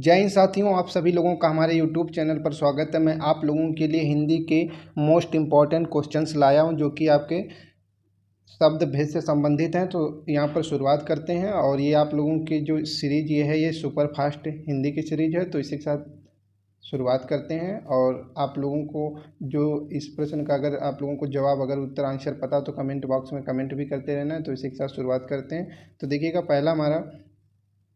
जय हिंद साथियों, आप सभी लोगों का हमारे यूट्यूब चैनल पर स्वागत है। मैं आप लोगों के लिए हिंदी के मोस्ट इम्पॉर्टेंट क्वेश्चंस लाया हूं जो कि आपके शब्द भेद से संबंधित हैं। तो यहां पर शुरुआत करते हैं। और ये आप लोगों की जो सीरीज ये सुपर फास्ट हिंदी की सीरीज है, तो इसी के साथ शुरुआत करते हैं। और आप लोगों को जो इस प्रश्न का अगर आप लोगों को जवाब अगर उत्तर आंसर पता तो कमेंट बॉक्स में कमेंट भी करते रहना है। तो इसी के साथ शुरुआत करते हैं। तो देखिएगा, पहला हमारा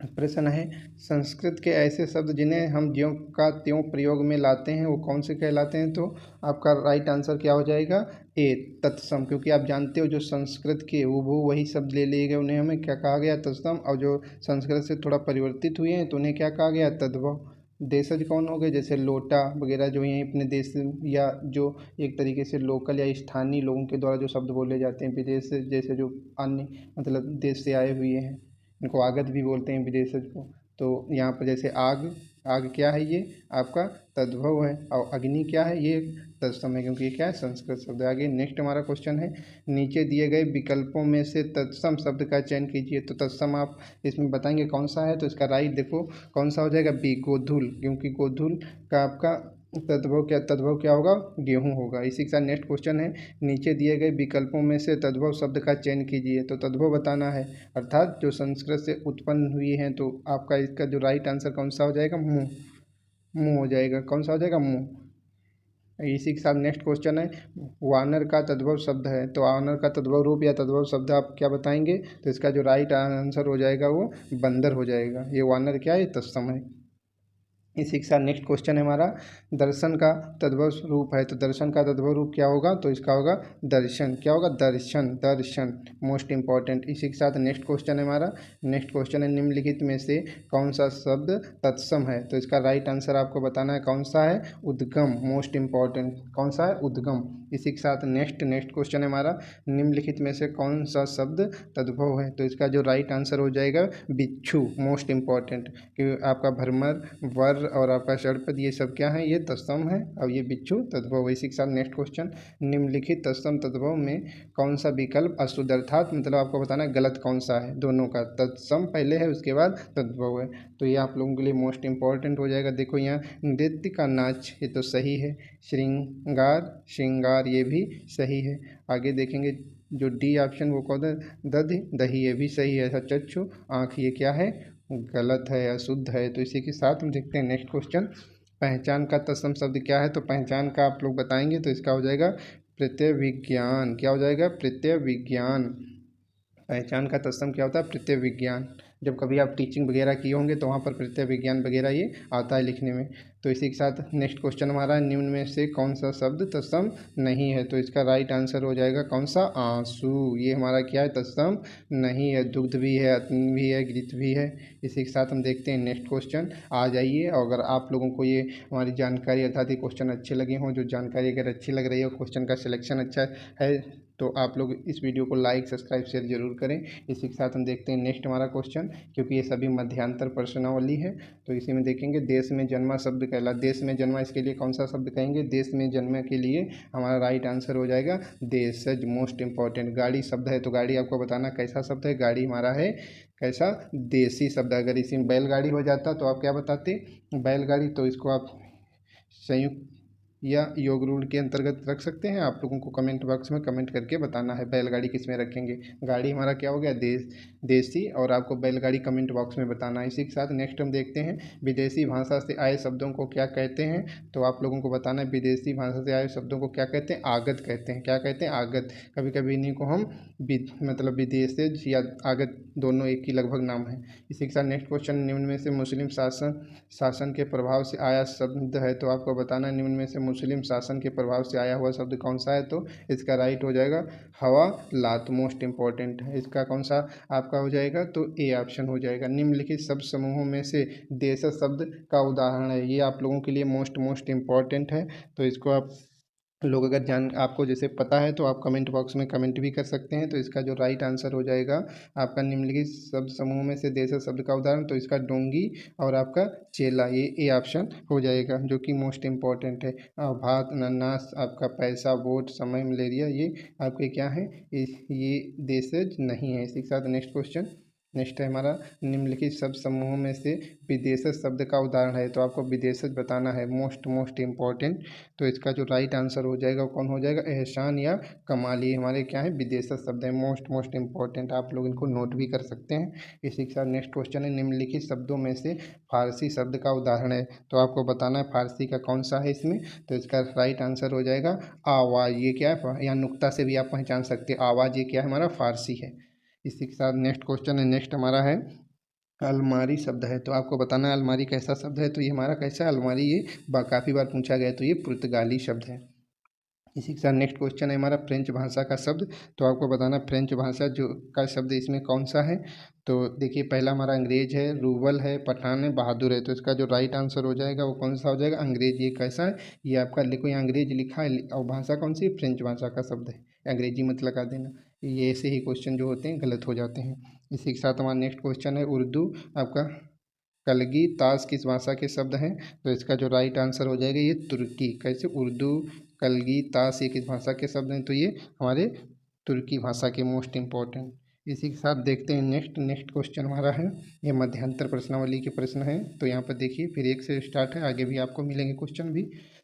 प्रश्न है, संस्कृत के ऐसे शब्द जिन्हें हम ज्यों का त्यों प्रयोग में लाते हैं वो कौन से कहलाते हैं? तो आपका राइट आंसर क्या हो जाएगा? ए, तत्सम। क्योंकि आप जानते हो जो संस्कृत के हूबहू वही शब्द ले लिए गए, उन्हें हमें क्या कहा गया? तत्सम। और जो संस्कृत से थोड़ा परिवर्तित हुए हैं तो उन्हें क्या कहा गया? तद्भव। देशज कौन हो गए? जैसे लोटा वगैरह, जो यहीं अपने देश या जो एक तरीके से लोकल या स्थानीय लोगों के द्वारा जो शब्द बोले जाते हैं। विदेश से जैसे जो अन्य मतलब देश से आए हुए हैं, इनको आगत भी बोलते हैं विदेशज को। तो यहाँ पर जैसे आग, आग क्या है? ये आपका तद्भव है। और अग्नि क्या है? ये तत्सम है, क्योंकि ये क्या है? संस्कृत शब्द है। आगे नेक्स्ट हमारा क्वेश्चन है, नीचे दिए गए विकल्पों में से तत्सम शब्द का चयन कीजिए। तो तत्सम आप इसमें बताएंगे कौन सा है? तो इसका राइट देखो कौन सा हो जाएगा? बी, गोधुल। क्योंकि गोधुल का आपका तद्भव क्या होगा? गेहूं होगा। इसी के साथ नेक्स्ट क्वेश्चन है, नीचे दिए गए विकल्पों में से तद्भव शब्द का चयन कीजिए। तो तद्भव बताना है, अर्थात जो संस्कृत से उत्पन्न हुई हैं। तो आपका इसका जो राइट आंसर कौन सा हो जाएगा? मुँह। मुँह हो जाएगा। कौन सा हो जाएगा? मुँह। इसी के साथ नेक्स्ट क्वेश्चन है, वानर का तद्भव शब्द है। तो वानर का तद्भव रूप या तद्भव शब्द आप क्या बताएंगे? तो इसका जो राइट आंसर हो जाएगा वो बंदर हो जाएगा। ये वानर क्या है? तत्सम है। इसी के साथ नेक्स्ट क्वेश्चन है हमारा, दर्शन का तद्भव रूप है। तो दर्शन का तद्भव रूप क्या होगा? तो इसका होगा दर्शन। क्या होगा? दर्शन। दर्शन मोस्ट इंपॉर्टेंट। इसी के साथ नेक्स्ट क्वेश्चन है हमारा, नेक्स्ट क्वेश्चन है, निम्नलिखित में से कौन सा शब्द तत्सम है? तो इसका राइट आंसर आपको बताना है कौन सा है? उद्गम। Most important. कौन सा है? उद्गम। इसी के साथ नेक्स्ट क्वेश्चन है हमारा, निम्नलिखित में से कौन सा शब्द तद्भव है? तो इसका जो राइट आंसर हो जाएगा बिच्छू। Most important. कि आपका भ्रमर, वर और आपका षडपद, ये सब क्या है? ये तत्सम है। और ये बिच्छू तद्भव। इसी के साथ नेक्स्ट क्वेश्चन, निम्नलिखित तत्सम तद्भव में कौन सा विकल्प अशुद्ध, अर्थात मतलब आपको बताना है गलत कौन सा है। दोनों का, तत्सम पहले है उसके बाद तद्भव है। तो ये आप लोगों के लिए मोस्ट इंपॉर्टेंट हो जाएगा। देखो यहाँ नृत्य का नाच, ये तो सही है। श्रृंगार, श्रृंगार, ये भी सही है। आगे देखेंगे जो डी ऑप्शन वो कौन है? दधि, दही, ये भी सही है। चक्षु, आँख, ये क्या है? गलत है, अशुद्ध है। तो इसी के साथ हम देखते हैं नेक्स्ट क्वेश्चन, पहचान का तत्सम शब्द क्या है? तो पहचान का आप लोग बताएंगे तो इसका हो जाएगा प्रत्यय विज्ञान। क्या हो जाएगा? प्रत्यय विज्ञान। पहचान का तत्सम क्या होता है? प्रत्यय विज्ञान। जब कभी आप टीचिंग वगैरह किए होंगे तो वहाँ पर प्रत्यय विज्ञान वगैरह ये आता है लिखने में। तो इसी के साथ नेक्स्ट क्वेश्चन हमारा, निम्न में से कौन सा शब्द तत्सम नहीं है? तो इसका राइट आंसर हो जाएगा कौन सा? आंसू। ये हमारा क्या है? तत्सम नहीं है। दुग्ध भी है, अत्न भी है, घृत भी है। इसी के साथ हम देखते हैं नेक्स्ट क्वेश्चन। आ जाइए। और अगर आप लोगों को ये हमारी जानकारी अर्थात ये क्वेश्चन अच्छे लगे हों, जो जानकारी अगर अच्छी लग रही है, क्वेश्चन का सिलेक्शन अच्छा है, तो आप लोग इस वीडियो को लाइक, सब्सक्राइब, शेयर जरूर करें। इसी के साथ हम देखते हैं नेक्स्ट हमारा क्वेश्चन, क्योंकि ये सभी मध्यांतर प्रश्नावली है। तो इसी में देखेंगे, देश में जन्मा शब्द कहला। देश में जन्मा, इसके लिए कौन सा शब्द कहेंगे? देश में जन्मा के लिए हमारा राइट आंसर हो जाएगा देशज। Most important. गाड़ी शब्द है, तो गाड़ी आपको बताना कैसा शब्द है? गाड़ी हमारा है कैसा? देसी शब्द। अगर इसी में बैलगाड़ी हो जाता तो आप क्या बताते? बैलगाड़ी। तो इसको आप संयुक्त या योग रूल के अंतर्गत रख सकते हैं। आप लोगों को कमेंट बॉक्स में कमेंट करके बताना है बैलगाड़ी किस में रखेंगे। गाड़ी हमारा क्या हो गया? देसी। और आपको बैलगाड़ी कमेंट बॉक्स में बताना है। इसी के साथ नेक्स्ट हम देखते हैं, विदेशी भाषा से आए शब्दों को क्या कहते हैं? तो आप लोगों को बताना है विदेशी भाषा से आए शब्दों को क्या कहते हैं? आगत कहते हैं। क्या कहते हैं? आगत। कभी कभी इन्हीं को हम मतलब विदेशज या आगत, दोनों एक ही लगभग नाम है। इसी के साथ नेक्स्ट क्वेश्चन, निम्न में से मुस्लिम शासन के प्रभाव से आया शब्द है। तो आपको बताना है निम्न में से मुस्लिम शासन के प्रभाव से आया हुआ शब्द कौन सा है? तो इसका राइट हो जाएगा हवालात। मोस्ट इंपॉर्टेंट है। इसका कौन सा आपका हो जाएगा? तो ए ऑप्शन हो जाएगा। निम्नलिखित शब्द समूहों में से देशज शब्द का उदाहरण है। ये आप लोगों के लिए मोस्ट इंपॉर्टेंट है। तो इसको आप लोग अगर आपको जैसे पता है तो आप कमेंट बॉक्स में कमेंट भी कर सकते हैं। तो इसका जो राइट आंसर हो जाएगा आपका, निम्नलिखित शब्द समूह में से देशज शब्द का उदाहरण, तो इसका डोंगी और आपका चेला, ये ए ऑप्शन हो जाएगा, जो कि मोस्ट इंपॉर्टेंट है। भात, अनानास, आपका पैसा, वोट, समय, मलेरिया, ये आपके क्या है? ये देशज नहीं है। इसी के साथ नेक्स्ट क्वेश्चन, नेक्स्ट है हमारा निम्नलिखित शब्द समूहों में से विदेशज शब्द का उदाहरण है। तो आपको विदेशज बताना है, मोस्ट इम्पॉर्टेंट। तो इसका जो राइट आंसर हो जाएगा वो कौन हो जाएगा, एहसान या कमाल। ये हमारे क्या है, विदेशज शब्द है, मोस्ट इम्पॉर्टेंट। आप लोग इनको नोट भी कर सकते हैं। इसी के साथ नेक्स्ट क्वेश्चन है, निम्नलिखित शब्दों में से फारसी शब्द का उदाहरण है। तो आपको बताना है फारसी का कौन सा है इसमें। तो इसका राइट आंसर हो जाएगा आवाज़। ये क्या है, यहाँ नुक्ता से भी आप पहचान सकते हैं आवाज़, ये क्या है, हमारा फारसी है। इसी के साथ नेक्स्ट क्वेश्चन है, नेक्स्ट हमारा है अलमारी शब्द है। तो आपको बताना है अलमारी कैसा शब्द है। तो ये हमारा कैसा है, अलमारी, ये काफ़ी बार पूछा गया है। तो ये पुर्तगाली शब्द है। इसी के साथ नेक्स्ट क्वेश्चन है हमारा फ्रेंच भाषा का शब्द। तो आपको बताना फ्रेंच भाषा जो का शब्द इसमें कौन सा है। तो देखिए पहला हमारा अंग्रेज है, रूबल है, पठान है, बहादुर है। तो इसका जो राइट आंसर हो जाएगा वो कौन सा हो जाएगा, अंग्रेज। ये कैसा है, ये आपका लिखो, यहाँ अंग्रेज लिखा है और भाषा कौन सी, फ्रेंच भाषा का शब्द है, अंग्रेजी मत लगा देना। ये ऐसे ही क्वेश्चन जो होते हैं गलत हो जाते हैं। इसी के साथ हमारा नेक्स्ट क्वेश्चन है उर्दू आपका कलगी ताश किस भाषा के शब्द हैं। तो इसका जो राइट आंसर हो जाएगा ये तुर्की। कैसे, उर्दू कलगी ताश ये किस भाषा के शब्द हैं। तो ये हमारे तुर्की भाषा के मोस्ट इम्पॉर्टेंट। इसी के साथ देखते हैं नेक्स्ट क्वेश्चन हमारा है, ये मध्यांतर प्रश्नावली के प्रश्न हैं। तो यहाँ पर देखिए फिर एक से स्टार्ट है, आगे भी आपको मिलेंगे क्वेश्चन भी।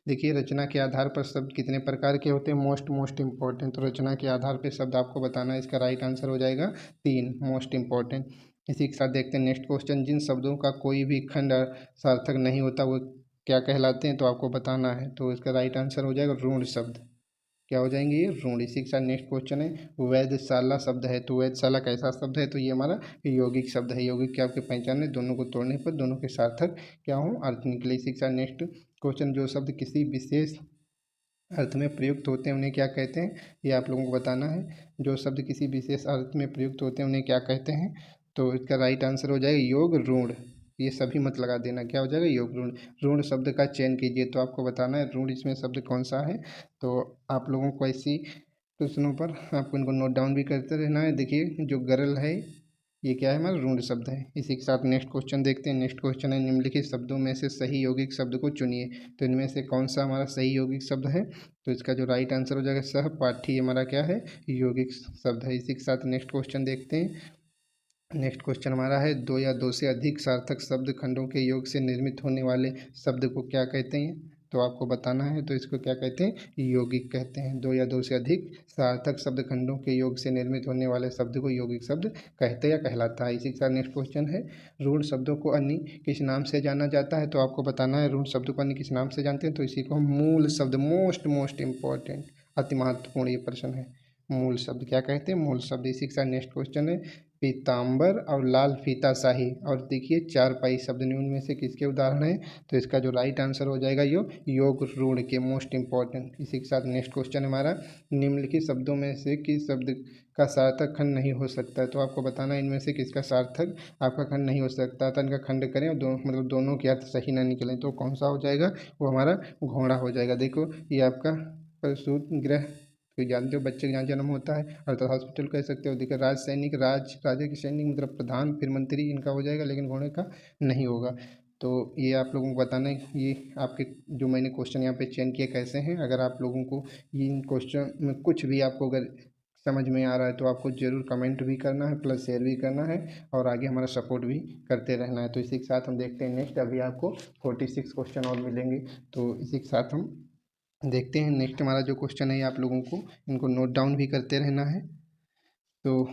देखिए रचना के आधार पर शब्द कितने प्रकार के होते हैं, मोस्ट इम्पॉर्टेंट। तो रचना के आधार पर शब्द आपको बताना है, इसका राइट आंसर हो जाएगा 3, मोस्ट इम्पॉर्टेंट। इसी के साथ देखते हैं नेक्स्ट क्वेश्चन, जिन शब्दों का कोई भी खंड सार्थक नहीं होता वो क्या कहलाते हैं। तो आपको बताना है। तो इसका राइट आंसर हो जाएगा ऋण शब्द। क्या हो जाएंगे, ये ऋण। इसी के साथ नेक्स्ट क्वेश्चन है वैधशाला शब्द है। तो वैधशाला कैसा शब्द है। तो ये हमारा यौगिक शब्द है। यौगिक क्या आपके पहचान है, दोनों को तोड़ने पर दोनों के सार्थक क्या हो, अर्थ निकले। इसी के साथ नेक्स्ट क्वेश्चन, जो शब्द किसी विशेष अर्थ में प्रयुक्त होते हैं उन्हें क्या कहते हैं, ये आप लोगों को बताना है। जो शब्द किसी विशेष अर्थ में प्रयुक्त होते हैं उन्हें क्या कहते हैं। तो इसका राइट आंसर हो जाएगा योग ऋण। ये सभी मत लगा देना, क्या हो जाएगा, योग ऋण। ऋण शब्द का चयन कीजिए। तो आपको बताना है ऋण इसमें शब्द कौन सा है। तो आप लोगों को ऐसी प्रश्नों पर आपको इनको नोट डाउन भी करते रहना है। देखिए जो गरल है ये क्या है, हमारा ऋण शब्द है। इसी के साथ नेक्स्ट क्वेश्चन देखते हैं। नेक्स्ट क्वेश्चन है, निम्नलिखित शब्दों में से सही यौगिक शब्द को चुनिए। तो इनमें से कौन सा हमारा सही यौगिक शब्द है। तो इसका जो राइट आंसर हो जाएगा सहपाठी, हमारा क्या है, यौगिक शब्द है। इसी के साथ नेक्स्ट क्वेश्चन देखते हैं। नेक्स्ट क्वेश्चन हमारा है, दो या दो से अधिक सार्थक शब्द खंडों के योग से निर्मित होने वाले शब्द को क्या कहते हैं। तो आपको बताना है। तो इसको क्या कहते हैं, यौगिक कहते हैं। दो या दो से अधिक सार्थक शब्द खंडों के योग से निर्मित होने वाले शब्द को यौगिक शब्द कहते या कहलाता है। इसी के साथ नेक्स्ट क्वेश्चन है, ऋण शब्दों को अन्य किस नाम से जाना जाता है। तो आपको बताना है ऋण शब्द को अन्य किस नाम से जानते हैं। तो इसी को हम मूल शब्द, मोस्ट इम्पॉर्टेंट, अति महत्वपूर्ण ये प्रश्न है, मूल शब्द क्या कहते हैं, मूल शब्द। इसी के साथ नेक्स्ट क्वेश्चन है, पीताम्बर और लाल फीता शाही और देखिए चारपाई शब्द निम्न में से किसके उदाहरण है। तो इसका जो राइट आंसर हो जाएगा योग ऋण के, मोस्ट इम्पॉर्टेंट। इसी के साथ नेक्स्ट क्वेश्चन हमारा, निम्नलिखित शब्दों में से किस शब्द का सार्थक खंड नहीं हो सकता है। तो आपको बताना है इनमें से किसका सार्थक आपका खंड नहीं हो सकता। तो इनका खंड करें और मतलब दोनों के अर्थ सही ना निकलें तो कौन सा हो जाएगा, वो हमारा घोड़ा हो जाएगा। देखो ये आपका प्रसूति गृह, तो जानते हो बच्चे का जहाँ जन्म होता है, अर्थात हॉस्पिटल कह सकते हो। देखिए राज सैनिक, राजा के सैनिक मतलब प्रधान, फिर मंत्री, इनका हो जाएगा, लेकिन घोड़े का नहीं होगा। तो ये आप लोगों को बताना है। ये आपके जो मैंने क्वेश्चन यहाँ पे चयन किए कैसे हैं। अगर आप लोगों को ये इन क्वेश्चन में कुछ भी आपको अगर समझ में आ रहा है तो आपको ज़रूर कमेंट भी करना है, प्लस शेयर भी करना है और आगे हमारा सपोर्ट भी करते रहना है। तो इसी के साथ हम देखते हैं नेक्स्ट, अभी आपको 46 क्वेश्चन और मिलेंगे। तो इसी के साथ हम देखते हैं नेक्स्ट हमारा जो क्वेश्चन है, आप लोगों को इनको नोट डाउन भी करते रहना है। तो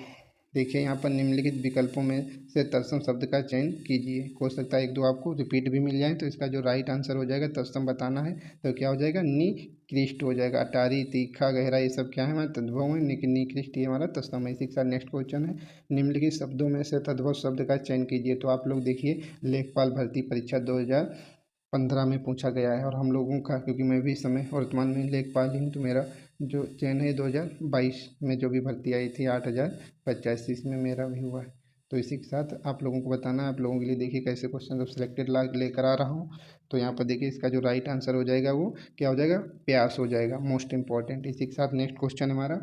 देखिए यहाँ पर निम्नलिखित विकल्पों में से तत्सम शब्द का चयन कीजिए। हो सकता है एक दो आपको रिपीट भी मिल जाए। तो इसका जो राइट आंसर हो जाएगा, तत्सम बताना है। तो क्या हो जाएगा, निकृष्ट हो जाएगा। अटारी, तीखा, गहरा ये सब क्या है, हमारा तद्भव है, लेकिन निकृष्ट ये हमारा तत्सम है। इसी के साथ नेक्स्ट क्वेश्चन है, निम्नलिखित शब्दों में से तद्भव शब्द का चयन कीजिए। तो आप लोग देखिए लेखपाल भर्ती परीक्षा 2015 में पूछा गया है और हम लोगों का, क्योंकि मैं भी इस समय वर्तमान में लेखपाल ही हूँ, तो मेरा जो चयन है 2022 में जो भी भर्ती आई थी 8,085 इसमें मेरा भी हुआ है। तो इसी के साथ आप लोगों को बताना है। आप लोगों के लिए देखिए कैसे क्वेश्चन सब सिलेक्टेड लेकर आ रहा हूँ। तो यहाँ पर देखिए इसका जो राइट आंसर हो जाएगा वो क्या हो जाएगा, प्यास हो जाएगा, मोस्ट इंपॉर्टेंट। इसी के साथ नेक्स्ट क्वेश्चन हमारा,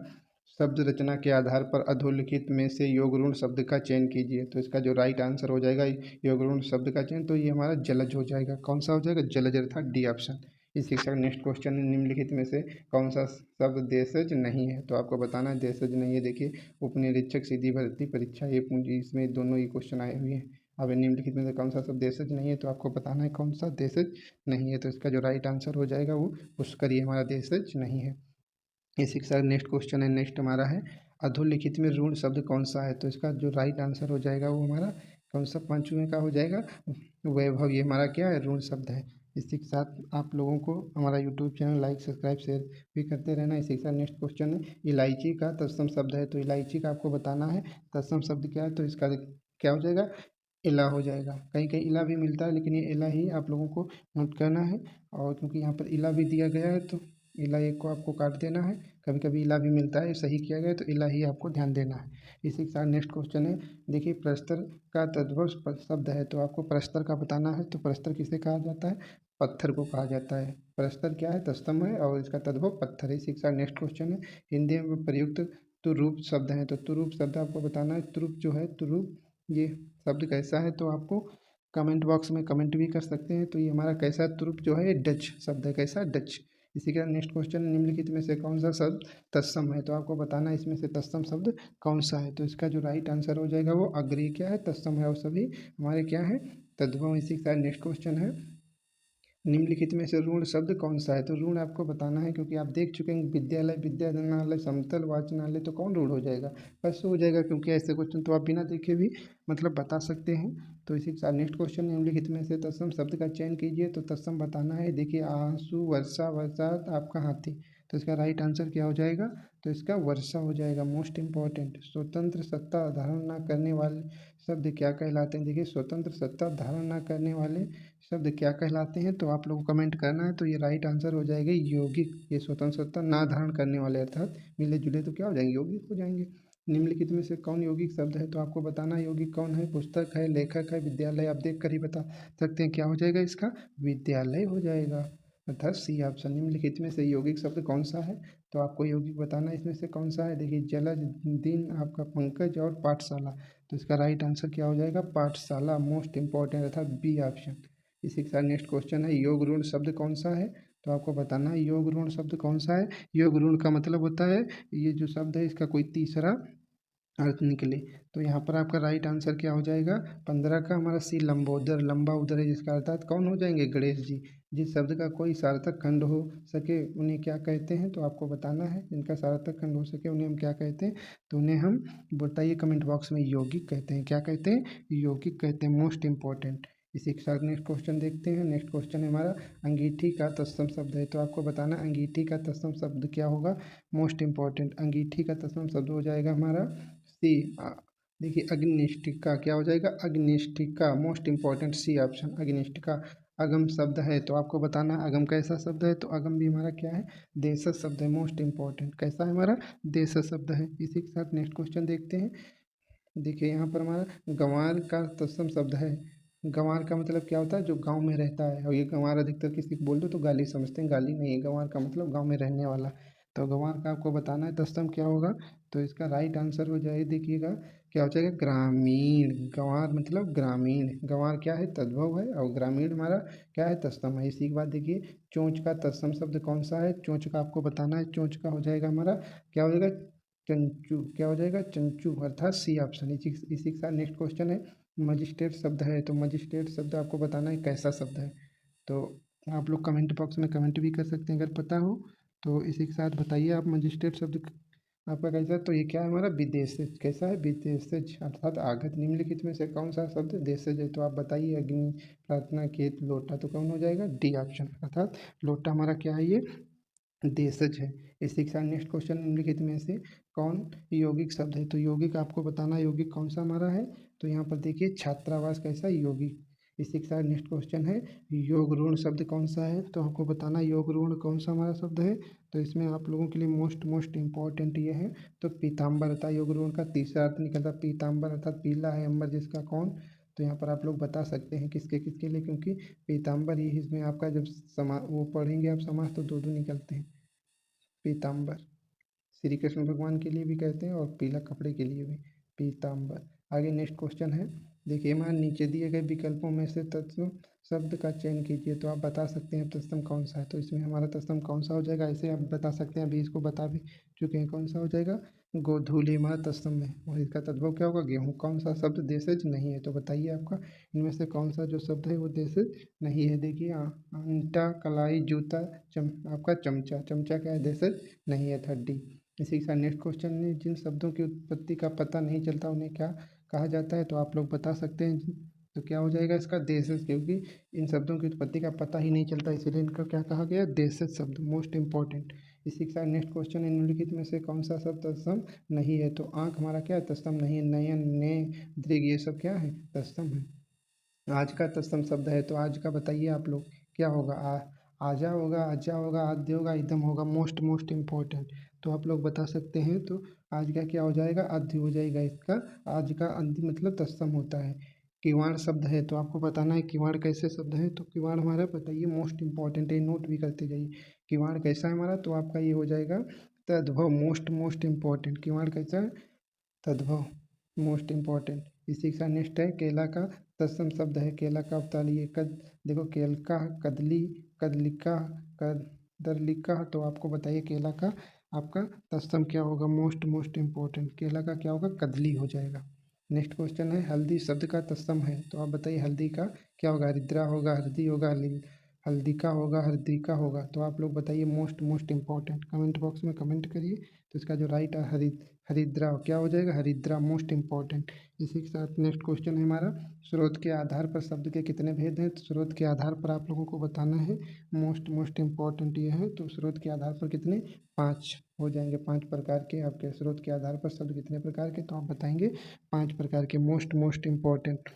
शब्द रचना के आधार पर अधोलिखित में से योगऋण शब्द का चयन कीजिए। तो इसका जो राइट आंसर हो जाएगा योगऋण शब्द का चयन, तो ये हमारा जलज हो जाएगा। कौन सा हो जाएगा, जलज, अर्थात डी ऑप्शन। इसी का नेक्स्ट क्वेश्चन है, निम्नलिखित में से कौन सा शब्द देशज नहीं है? तो आपको बताना है देशज नहीं है। देखिए, उपनिरीक्षक सीधी भर्ती परीक्षा, ये पूंजी, इसमें दोनों ही क्वेश्चन आए हुए हैं। अब निम्नलिखित में से कौन सा शब्द देशज नहीं है? तो आपको बताना है कौन सा देशज नहीं है। तो इसका जो राइट आंसर हो जाएगा वो पुष्कर, ये हमारा देशज नहीं है। इसी के साथ नेक्स्ट क्वेश्चन है, नेक्स्ट हमारा है, अधोलिखित में ऋण शब्द कौन सा है? तो इसका जो राइट आंसर हो जाएगा वो हमारा कौन सा पाँचवें का हो जाएगा? वैभव, ये हमारा क्या है? ऋण शब्द है। इसी के साथ आप लोगों को हमारा YouTube channel like subscribe share भी करते रहना। इसी के साथ नेक्स्ट क्वेश्चन है, इलायची का तत्सम शब्द है। तो इलायची का आपको बताना है तत्सम शब्द क्या है? तो इसका क्या हो जाएगा? इला हो जाएगा। कहीं कहीं इला भी मिलता है, लेकिन ये इला ही आप लोगों को नोट करना है। और क्योंकि यहाँ पर इला भी दिया गया है तो इला एक को आपको काट देना है। कभी कभी इला भी मिलता है, सही किया गया है तो इला ही आपको ध्यान देना है। इसी के साथ नेक्स्ट क्वेश्चन है, देखिए, प्रस्तर का तद्भव शब्द है। तो आपको प्रस्तर का बताना है। तो प्रस्तर किसे कहा जाता है? पत्थर को कहा जाता है। प्रस्तर क्या है? तत्सम है और इसका तद्भव पत्थर है। इसी के साथ नेक्स्ट क्वेश्चन है, हिंदी में प्रयुक्त तुरूप शब्द है। तो तुरूप शब्द आपको बताना है। तुरूप जो है, तुरूप ये शब्द कैसा है? तो आपको कमेंट बॉक्स में कमेंट भी कर सकते हैं। तो ये हमारा कैसा तुरुप जो है, ये डच शब्द है। कैसा? डच। इसी के नेक्स्ट क्वेश्चन, निम्नलिखित में से कौन सा शब्द तत्सम है? तो आपको बताना है इसमें से तत्सम शब्द कौन सा है? तो इसका जो राइट आंसर हो जाएगा वो अग्री क्या है? तत्सम है। और सभी हमारे क्या है? तद्भव। इसी के साथ नेक्स्ट क्वेश्चन है, निम्नलिखित में से ऋण शब्द कौन सा है? तो ऋण आपको बताना है, क्योंकि आप देख चुके हैं विद्यालय, विद्याधनालय, समतल वाचनालय, तो कौन ऋण हो जाएगा? बस हो जाएगा, क्योंकि ऐसे क्वेश्चन तो आप बिना देखे भी मतलब बता सकते हैं। तो इसी के साथ नेक्स्ट क्वेश्चन, निम्नलिखित में से तत्सम शब्द का चयन कीजिए। तो तत्सम बताना है। देखिए, आंसू, वर्षा, बरसात, आपका हाथी। तो इसका राइट आंसर क्या हो जाएगा? तो इसका वर्षा हो जाएगा। मोस्ट इंपॉर्टेंट, स्वतंत्र सत्ता धारण न करने वाले शब्द क्या कहलाते हैं? देखिए, स्वतंत्र सत्ता धारण न करने वाले शब्द क्या कहलाते हैं? तो आप लोगों को कमेंट करना है। तो ये राइट आंसर हो जाएगा यौगिक। ये स्वतंत्र सत्ता ना धारण करने वाले, अर्थात मिले जुले तो क्या हो जाएंगे? यौगिक हो जाएंगे। निम्नलिखित में से कौन यौगिक शब्द है? तो आपको बताना है यौगिक कौन है। पुस्तक है, लेखक है, विद्यालय। आप देख कर ही बता सकते हैं क्या हो जाएगा इसका? विद्यालय हो जाएगा, अर्थात सी ऑप्शन। निम्नलिखित में से यौगिक शब्द कौन सा है? तो आपको यौगिक बताना है इसमें से कौन सा है। देखिए, जलज, दिन, आपका पंकज और पाठशाला। तो इसका राइट आंसर क्या हो जाएगा? पाठशाला, मोस्ट इंपॉर्टेंट, अर्थात बी ऑप्शन। इसी के साथ नेक्स्ट क्वेश्चन है, योग ऋण शब्द कौन सा है? तो आपको बताना है योग ऋण शब्द कौन सा है। योग ऋण का मतलब होता है ये जो शब्द है इसका कोई तीसरा अर्थ निकले। तो यहाँ पर आपका राइट आंसर क्या हो जाएगा? 15 का हमारा सी, लंबोदर, लंबा उदर है, जिसका अर्थात कौन हो जाएंगे? गणेश जी। जिस शब्द का कोई सार्थक खंड हो सके उन्हें क्या कहते हैं? तो आपको बताना है। जिनका सार्थक खंड हो सके उन्हें हम क्या कहते हैं? तो उन्हें हम बताइए कमेंट बॉक्स में। यौगिक कहते हैं। क्या कहते हैं? यौगिक कहते हैं, मोस्ट इंपॉर्टेंट। इसी के साथ नेक्स्ट क्वेश्चन देखते हैं। नेक्स्ट क्वेश्चन है हमारा, अंगीठी का तत्सम शब्द है। तो आपको बताना अंगीठी का तत्सम शब्द क्या होगा? Most important. अंगीठी का तत्सम शब्द हो जाएगा हमारा सी। देखिए, अग्निष्ठिका क्या हो जाएगा? अग्निष्ठिका, मोस्ट इंपॉर्टेंट, सी ऑप्शन, अग्निष्ठिका। अगम शब्द है। तो आपको बताना अगम कैसा शब्द है? तो अगम भी हमारा क्या है? देशज शब्द है, मोस्ट इंपॉर्टेंट। कैसा है हमारा? देशज शब्द है। इसी के साथ नेक्स्ट क्वेश्चन देखते हैं। देखिए, यहाँ पर हमारा गंवार का तत्सम शब्द है। गंवार का मतलब क्या होता है? जो गांव में रहता है। और ये गंवार अधिकतर किसी को बोल दो तो गाली समझते हैं, गाली नहीं है। गंवार का मतलब गांव में रहने वाला। तो गंवार का आपको बताना है तत्सम क्या होगा। तो इसका राइट आंसर हो जाए, देखिएगा क्या हो जाएगा? ग्रामीण। गंवार मतलब ग्रामीण। गंवार क्या है? तद्भव है। और ग्रामीण हमारा क्या है? तत्सम है। इसी के बाद देखिए, चोंच का तत्सम शब्द कौन सा है? चोंच का आपको बताना है। चोंच का हो जाएगा हमारा क्या हो जाएगा? चंचू। क्या हो जाएगा? चंचू, अर्थात सी ऑप्शन। इसी के साथ नेक्स्ट क्वेश्चन है, मजिस्ट्रेट शब्द है। तो मजिस्ट्रेट शब्द आपको बताना है कैसा शब्द है। तो आप लोग कमेंट बॉक्स में कमेंट भी कर सकते हैं अगर पता हो। तो इसी के साथ बताइए आप मजिस्ट्रेट शब्द आपका कैसा? तो ये क्या है हमारा? विदेशज। कैसा है? विदेशज, अर्थात आगत। निम्नलिखित में से कौन सा शब्द देशज है? तो आप बताइए, अग्नि, प्रार्थना, खेत, लोटा। तो कौन हो जाएगा? डी ऑप्शन, अर्थात लोटा हमारा क्या है? ये देशज है। इसी के साथ नेक्स्ट क्वेश्चन, निम्नलिखित में से कौन यौगिक शब्द है? तो यौगिक आपको बताना यौगिक कौन सा हमारा है। तो यहाँ पर देखिए, छात्रावास कैसा? यौगिक। इसी के साथ नेक्स्ट क्वेश्चन है, योग ऋण शब्द कौन सा है? तो आपको बताना योग ऋण कौन सा हमारा शब्द है। तो इसमें आप लोगों के लिए मोस्ट इंपॉर्टेंट ये है। तो पीताम्बर, अर्थात योग ऋण का तीसरा अर्थ निकलता पीताम्बर, अर्थात पीला है, अंबर जिसका कौन। तो यहाँ पर आप लोग बता सकते हैं किसके किसके लिए, क्योंकि पीताम्बर ही इसमें आपका जब समा वो पढ़ेंगे आप समास तो दो दो निकलते हैं। पीताम्बर श्री कृष्ण भगवान के लिए भी कहते हैं और पीला कपड़े के लिए भी, पीताम्बर। आगे नेक्स्ट क्वेश्चन है, देखिए हमारे नीचे दिए गए विकल्पों में से तत्सम शब्द का चयन कीजिए, तो आप बता सकते हैं तत्सम कौन सा है। तो इसमें हमारा तत्सम कौन सा हो जाएगा, ऐसे आप बता सकते हैं, अभी इसको बता भी चुके हैं। कौन सा हो जाएगा, गोधूली हमारा तत्सम है। और इसका तद्भव क्या होगा, गेहूँ। कौन सा शब्द देशज नहीं है, तो बताइए आपका इनमें से कौन सा जो शब्द है वो देशज नहीं है। देखिए आंटा, कलाई, जूता, आपका चमचा। चमचा क्या है, देशज नहीं है, थड्डी। इसी के साथ नेक्स्ट क्वेश्चन में जिन शब्दों की उत्पत्ति का पता नहीं चलता उन्हें क्या कहा जाता है, तो आप लोग बता सकते हैं। तो क्या हो जाएगा इसका, देशज, क्योंकि इन शब्दों की उत्पत्ति का पता ही नहीं चलता, इसीलिए इनका क्या कहा गया, देशज शब्द, मोस्ट इंपॉर्टेंट। इसी के साथ नेक्स्ट क्वेश्चन, निम्नलिखित में से कौन सा शब्द तत्सम नहीं है, तो आँख हमारा क्या है, तत्सम नहीं है। नयन, ने, दृग, ये सब क्या है, तत्सम है। आज का तत्सम शब्द है, तो आज का बताइए आप लोग क्या होगा, आजा होगा, आजा होगा, आद्य होगा, इदम होगा, मोस्ट मोस्ट इम्पोर्टेंट। तो आप लोग बता सकते हैं। तो आज का क्या हो जाएगा, आद्य हो जाएगा इसका। आज का आद्य मतलब तत्सम होता है। किवाड़ शब्द है, तो आपको बताना है किवाड़ कैसे शब्द है। तो किवाड़ हमारा बताइए, मोस्ट इंपॉर्टेंट है, नोट भी करते जाइए। किवाड़ कैसा है हमारा, तो आपका ये हो जाएगा तद्भव, मोस्ट मोस्ट इम्पॉर्टेंट। किवाड़ कैसा है, तद्भव, मोस्ट इम्पॉर्टेंट। इसी के साथ नेक्स्ट है, केला का तत्सम शब्द है। केला का बताइए, देखो केलका, कदली, कदलिका, कदरलिका। तो आपको बताइए केला का आपका तत्सम क्या होगा, मोस्ट मोस्ट इम्पॉर्टेंट। केला का क्या होगा, कदली हो जाएगा। नेक्स्ट क्वेश्चन है, हल्दी शब्द का तत्सम है, तो आप बताइए हल्दी का क्या होगा, हरिद्रा होगा, हल्दी होगा, हल्दिका होगा, हरदिका होगा। तो आप लोग बताइए, most most important, comment box में कमेंट करिए। तो इसका जो राइट है हरिद्रा, क्या हो जाएगा, हरिद्रा, मोस्ट इम्पॉर्टेंट। इसी के साथ नेक्स्ट क्वेश्चन है हमारा, स्रोत के आधार पर शब्द के कितने भेद हैं, तो स्रोत के आधार पर आप लोगों को बताना है, मोस्ट मोस्ट इम्पॉर्टेंट ये है। तो स्रोत के आधार पर कितने, 5 हो जाएंगे, 5 प्रकार के आपके स्रोत के आधार पर शब्द कितने प्रकार के, तो आप बताएंगे 5 प्रकार के, मोस्ट मोस्ट इम्पॉर्टेंट।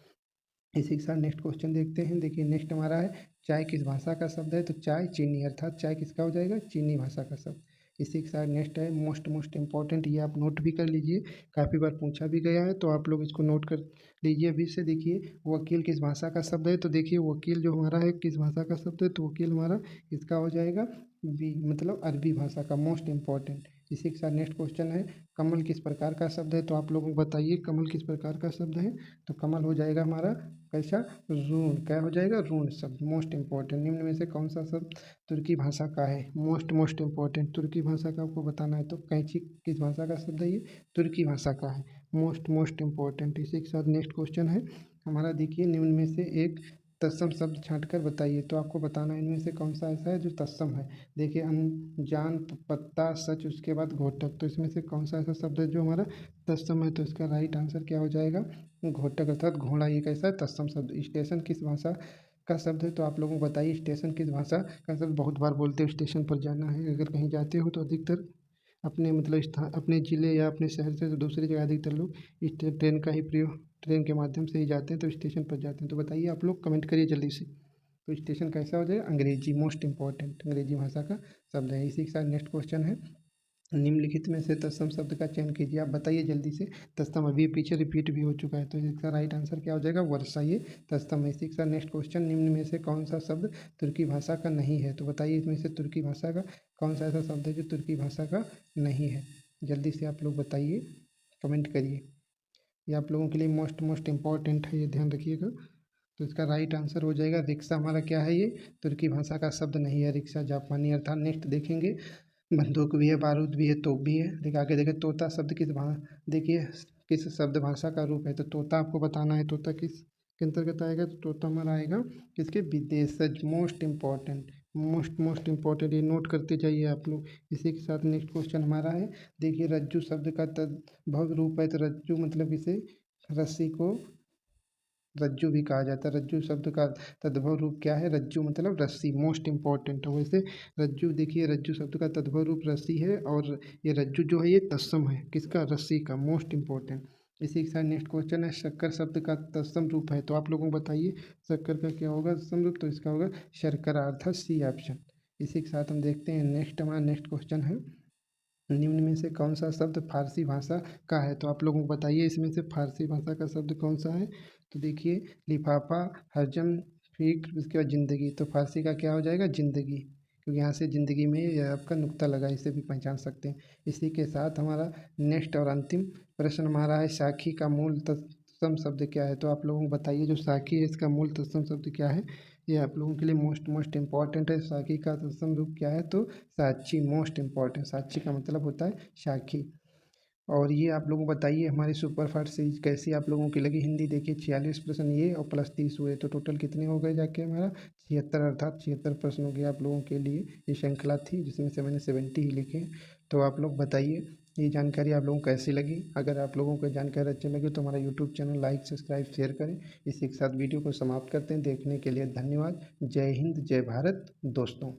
इसी के साथ नेक्स्ट क्वेश्चन देखते हैं। देखिए नेक्स्ट हमारा है, चाय किस भाषा का शब्द है, तो चाय चीनी, अर्थात चाय किसका हो जाएगा, चीनी भाषा का शब्द। इसी के साथ नेक्स्ट है, मोस्ट मोस्ट इम्पॉर्टेंट, ये आप नोट भी कर लीजिए, काफ़ी बार पूछा भी गया है, तो आप लोग इसको नोट कर लीजिए अभी से। देखिए वकील किस भाषा का शब्द है, तो देखिए वकील जो हमारा है किस भाषा का शब्द है, तो वकील हमारा किसका हो जाएगा, बी मतलब अरबी भाषा का, मोस्ट इम्पॉर्टेंट। इसी के साथ नेक्स्ट क्वेश्चन है, कमल किस प्रकार का शब्द है, तो आप लोग बताइए कमल किस प्रकार का शब्द है। तो कमल हो जाएगा हमारा कैसा, ऋण, क्या हो जाएगा, ऋण शब्द, मोस्ट इम्पॉर्टेंट। निम्न में से कौन सा शब्द तुर्की भाषा का है, मोस्ट मोस्ट इम्पॉर्टेंट, तुर्की भाषा का आपको बताना है। तो कैंची किस भाषा का शब्द है, ये तुर्की भाषा का है, मोस्ट मोस्ट इम्पॉर्टेंट। इसी के साथ नेक्स्ट क्वेश्चन है हमारा, देखिए निम्न में से एक तत्सम शब्द छांटकर बताइए, तो आपको बताना है इनमें से कौन सा ऐसा है जो तत्सम है। देखिए अनजान, पत्ता, सच, उसके बाद घोटक। तो इसमें से कौन सा ऐसा शब्द है जो हमारा तत्सम है, तो इसका राइट आंसर क्या हो जाएगा, घोटक अर्थात घोड़ा। ये कैसा है, तत्सम शब्द। स्टेशन किस भाषा का शब्द है, तो आप लोगों को बताइए स्टेशन किस भाषा का शब्द। बहुत बार बोलते हो स्टेशन पर जाना है, अगर कहीं जाते हो तो अधिकतर अपने मतलब स्थान, अपने ज़िले या अपने शहर से तो दूसरी जगह अधिकतर लोग इस ट्रेन का ही प्रयोग, ट्रेन के माध्यम से ही जाते हैं, तो स्टेशन पर जाते हैं। तो बताइए आप लोग कमेंट करिए जल्दी से। तो स्टेशन कैसा हो जाएगा, अंग्रेजी, मोस्ट इंपॉर्टेंट, अंग्रेजी भाषा का शब्द है। इसी के साथ नेक्स्ट क्वेश्चन है, निम्नलिखित में से तत्सम शब्द का चयन कीजिए, आप बताइए जल्दी से। तत्सम अभी पीछे रिपीट भी हो चुका है, तो इसका राइट आंसर क्या हो जाएगा, वर्षा, ये तत्सम है। इसी के साथ नेक्स्ट क्वेश्चन, निम्न में से कौन सा शब्द तुर्की भाषा का नहीं है, तो बताइए इसमें से तुर्की भाषा का कौन सा ऐसा शब्द है जो तुर्की भाषा का नहीं है। जल्दी से आप लोग बताइए, कमेंट करिए, ये आप लोगों के लिए मोस्ट मोस्ट इम्पॉर्टेंट है, ये ध्यान रखिएगा। तो इसका राइट आंसर हो जाएगा रिक्शा, हमारा क्या है, ये तुर्की भाषा का शब्द नहीं है, रिक्शा जापानी अर्थात। नेक्स्ट देखेंगे, बंदूक भी है, बारूद भी है, तोप भी है। देखिए आगे देखें, तोता शब्द किस देखिए किस शब्द भाषा का रूप है, तो तोता आपको बताना है, तोता किस के अंतर्गत आएगा, तो तोता हमारा आएगा किसके, विदेशज, most important, most most important, ये नोट करते जाइए आप लोग। इसी के साथ नेक्स्ट क्वेश्चन हमारा है, देखिए रज्जू शब्द का तद्भव रूप है, तो रज्जू मतलब इसे रस्सी को रज्जु भी कहा जाता है। रज्जु शब्द का तद्भव रूप क्या है, रज्जु मतलब रस्सी, मोस्ट इंपॉर्टेंट है। वैसे रज्जु, देखिए रज्जु शब्द का तद्भव रूप रस्सी है, और ये रज्जु जो है ये तत्सम है, किसका, रस्सी का, मोस्ट इंपॉर्टेंट। इसी के साथ नेक्स्ट क्वेश्चन है, शक्कर शब्द का तत्सम रूप है, तो आप लोगों को बताइए शक्कर का क्या होगा तत्सम रूप, तो इसका होगा शर्करा, अर्थात सी ऑप्शन। इसी के साथ हम देखते हैं नेक्स्ट, हमारा नेक्स्ट क्वेश्चन है, निम्न में से कौन सा शब्द फारसी भाषा का है, तो आप लोगों को बताइए इसमें से फारसी भाषा का शब्द कौन सा है। तो देखिए लिफाफा, हजम, फिक्र, उसके बाद ज़िंदगी। तो फारसी का क्या हो जाएगा, ज़िंदगी, क्योंकि यहाँ से ज़िंदगी में यह आपका नुक्ता लगा, इसे भी पहचान सकते हैं। इसी के साथ हमारा नेक्स्ट और अंतिम प्रश्न हमारा है, साखी का मूल तत्सम शब्द क्या है? तो आप लोगों को बताइए जो साखी है इसका मूल तत्सम शब्द क्या है? ये आप लोगों के लिए मोस्ट इम्पॉर्टेंट है। साखी का तत्सम रूप क्या है? तो साक्षी, मोस्ट इम्पॉर्टेंट। साक्षी का मतलब होता है साखी। और ये आप लोगों को बताइए हमारी सुपरफास्ट सीरीज कैसी आप लोगों की लगी। हिंदी देखिए 46 प्रश्न ये और प्लस 30 हुए, तो टोटल कितने हो गए जाके हमारा 76, अर्थात 76 प्रश्नों की आप लोगों के लिए ये श्रृंखला थी, जिसमें से मैंने 70 ही लिखे। तो आप लोग बताइए ये जानकारी आप लोगों को कैसी लगी। अगर आप लोगों को जानकारी अच्छी लगी तो हमारा YouTube channel like subscribe share करें। इसी के साथ वीडियो को समाप्त करते हैं। देखने के लिए धन्यवाद। जय हिंद, जय भारत दोस्तों।